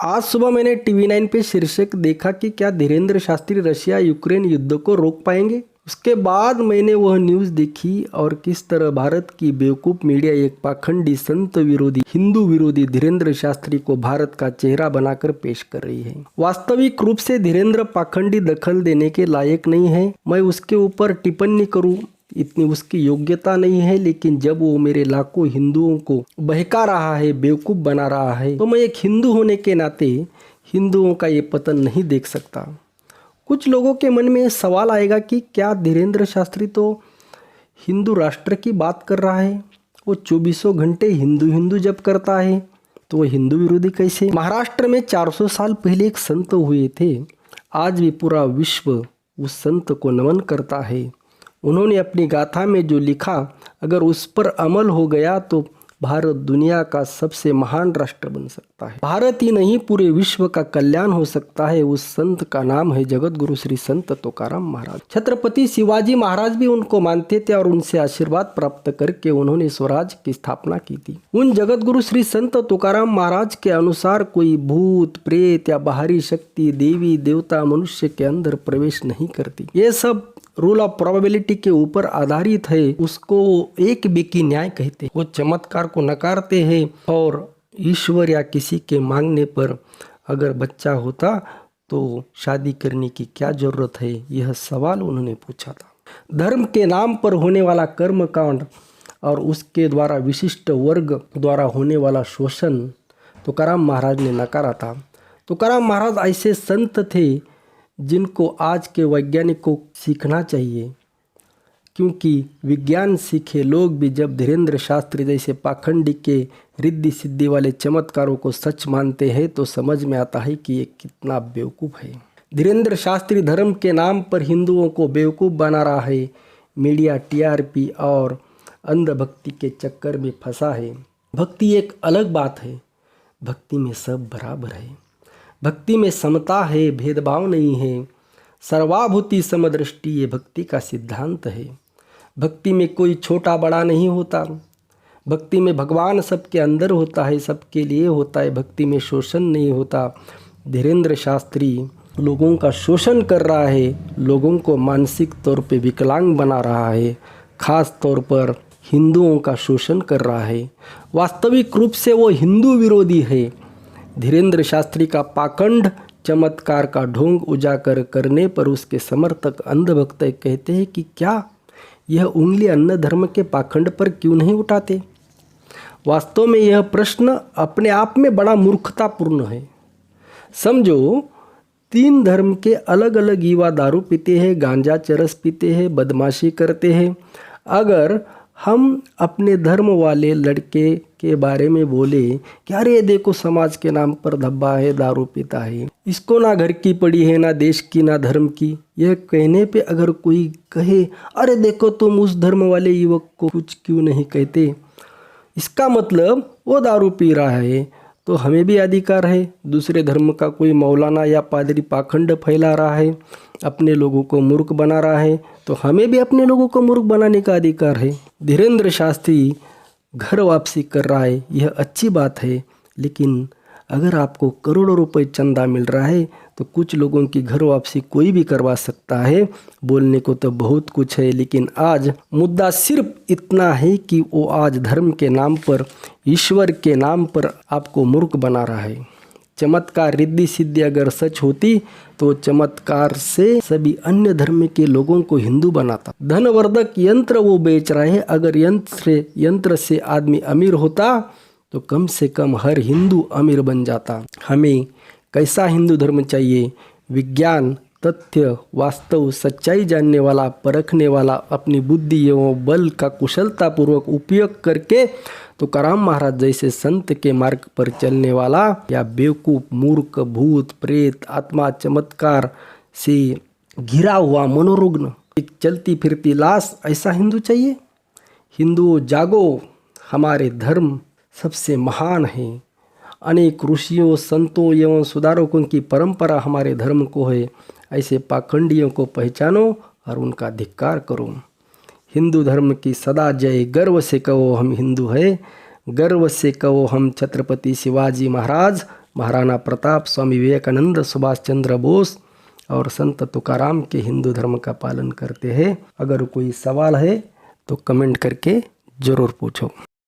आज सुबह मैंने टीवी9 पे शीर्षक देखा कि क्या धीरेंद्र शास्त्री रशिया यूक्रेन युद्ध को रोक पाएंगे। उसके बाद मैंने वह न्यूज़ देखी और किस तरह भारत की बेवकूफ़ मीडिया एक पाखंडी संत विरोधी हिंदू विरोधी धीरेंद्र शास्त्री को भारत का चेहरा बनाकर पेश कर रही है। वास्तविक रूप से धीरेंद्र पाखंडी दखल देने के लायक नहीं है। मैं उसके ऊपर टिप्पणी करूं इतनी उसकी योग्यता नहीं है, लेकिन जब वो मेरे लाखों हिंदुओं को बहका रहा है, बेवकूफ़ बना रहा है, तो मैं एक हिंदू होने के नाते हिंदुओं का ये पतन नहीं देख सकता। कुछ लोगों के मन में सवाल आएगा कि क्या धीरेंद्र शास्त्री तो हिंदू राष्ट्र की बात कर रहा है, वो 24 घंटे हिंदू हिंदू जब करता है तो वो हिंदू विरोधी कैसे। महाराष्ट्र में 400 साल पहले एक संत हुए थे। आज भी पूरा विश्व उस संत को नमन करता है। उन्होंने अपनी गाथा में जो लिखा, अगर उस पर अमल हो गया तो भारत दुनिया का सबसे महान राष्ट्र बन सकता है। भारत ही नहीं, पूरे विश्व का कल्याण हो सकता है। उस संत का नाम है जगत गुरु श्री संत तुकाराम महाराज। छत्रपति शिवाजी महाराज भी उनको मानते थे और उनसे आशीर्वाद प्राप्त करके उन्होंने स्वराज की स्थापना की थी। उन जगत गुरु श्री संत तुकाराम महाराज के अनुसार कोई भूत प्रेत या बाहरी शक्ति, देवी देवता मनुष्य के अंदर प्रवेश नहीं करती। ये सब रूल ऑफ प्रोबेबिलिटी के ऊपर आधारित है। उसको एक बेकी न्याय कहते हैं। वो चमत्कार को नकारते हैं और ईश्वर या किसी के मांगने पर अगर बच्चा होता तो शादी करने की क्या जरूरत है, यह सवाल उन्होंने पूछा था। धर्म के नाम पर होने वाला कर्म कांड और उसके द्वारा विशिष्ट वर्ग द्वारा होने वाला शोषण तुकाराम महाराज ने नकारा था। तुकाराम महाराज ऐसे संत थे जिनको आज के वैज्ञानिक को सीखना चाहिए, क्योंकि विज्ञान सीखे लोग भी जब धीरेंद्र शास्त्री जैसे पाखंडी के रिद्धि सिद्धि वाले चमत्कारों को सच मानते हैं तो समझ में आता है कि ये कितना बेवकूफ़ है। धीरेंद्र शास्त्री धर्म के नाम पर हिंदुओं को बेवकूफ़ बना रहा है। मीडिया टीआरपी और अंधभक्ति के चक्कर में फंसा है। भक्ति एक अलग बात है। भक्ति में सब बराबर है। भक्ति में समता है, भेदभाव नहीं है। सर्वाभूति समदृष्टि ये भक्ति का सिद्धांत है। भक्ति में कोई छोटा बड़ा नहीं होता। भक्ति में भगवान सबके अंदर होता है, सबके लिए होता है। भक्ति में शोषण नहीं होता। धीरेंद्र शास्त्री लोगों का शोषण कर रहा है, लोगों को मानसिक तौर पे विकलांग बना रहा है, खास तौर पर हिंदुओं का शोषण कर रहा है। वास्तविक रूप से वो हिंदू विरोधी है। धीरेंद्र शास्त्री का पाखंड चमत्कार का ढोंग उजागर करने पर उसके समर्थक अंधभक्त कहते हैं कि क्या यह उंगली अन्य धर्म के पाखंड पर क्यों नहीं उठाते। वास्तव में यह प्रश्न अपने आप में बड़ा मूर्खतापूर्ण है। समझो, 3 धर्म के अलग अलग युवा दारू पीते हैं, गांजा चरस पीते हैं, बदमाशी करते हैं। अगर हम अपने धर्म वाले लड़के के बारे में बोले कि अरे देखो समाज के नाम पर धब्बा है, दारू पीता है, इसको ना घर की पड़ी है, ना देश की, ना धर्म की, यह कहने पे अगर कोई कहे अरे देखो तुम उस धर्म वाले युवक को कुछ क्यों नहीं कहते, इसका मतलब वो दारू पी रहा है तो हमें भी अधिकार है। दूसरे धर्म का कोई मौलाना या पादरी पाखंड फैला रहा है, अपने लोगों को मूर्ख बना रहा है, तो हमें भी अपने लोगों को मूर्ख बनाने का अधिकार है। धीरेंद्र शास्त्री घर वापसी कर रहा है, यह अच्छी बात है, लेकिन अगर आपको करोड़ों रुपए चंदा मिल रहा है तो कुछ लोगों की घर वापसी कोई भी करवा सकता है। बोलने को तो बहुत कुछ है, लेकिन आज मुद्दा सिर्फ इतना है कि वो आज धर्म के नाम पर, ईश्वर के नाम पर आपको मूर्ख बना रहा है। चमत्कार रिद्धि सिद्धि अगर सच होती तो चमत्कार से सभी अन्य धर्म के लोगों को हिंदू बनाता। धनवर्धक यंत्र वो बेच रहा है। अगर यंत्र से आदमी अमीर होता तो कम से कम हर हिंदू अमीर बन जाता। हमें कैसा हिंदू धर्म चाहिए? विज्ञान, तथ्य, वास्तव, सच्चाई जानने वाला, परखने वाला, अपनी बुद्धि एवं बल का कुशलतापूर्वक उपयोग करके तुकाराम महाराज जैसे संत के मार्ग पर चलने वाला, या बेवकूफ़, मूर्ख, भूत प्रेत, आत्मा, चमत्कार से घिरा हुआ मनोरुग्ण, एक चलती फिरती लाश, ऐसा हिंदू चाहिए? हिंदुओं जागो, हमारे धर्म सबसे महान है। अनेक ऋषियों, संतों एवं सुधारकों की परंपरा हमारे धर्म को है। ऐसे पाखंडियों को पहचानो और उनका धिक्कार करो। हिंदू धर्म की सदा जय। गर्व से कहो हम हिंदू है, गर्व से कहो हम छत्रपति शिवाजी महाराज, महाराणा प्रताप, स्वामी विवेकानंद, सुभाष चंद्र बोस और संत तुकाराम के हिंदू धर्म का पालन करते हैं। अगर कोई सवाल है तो कमेंट करके ज़रूर पूछो।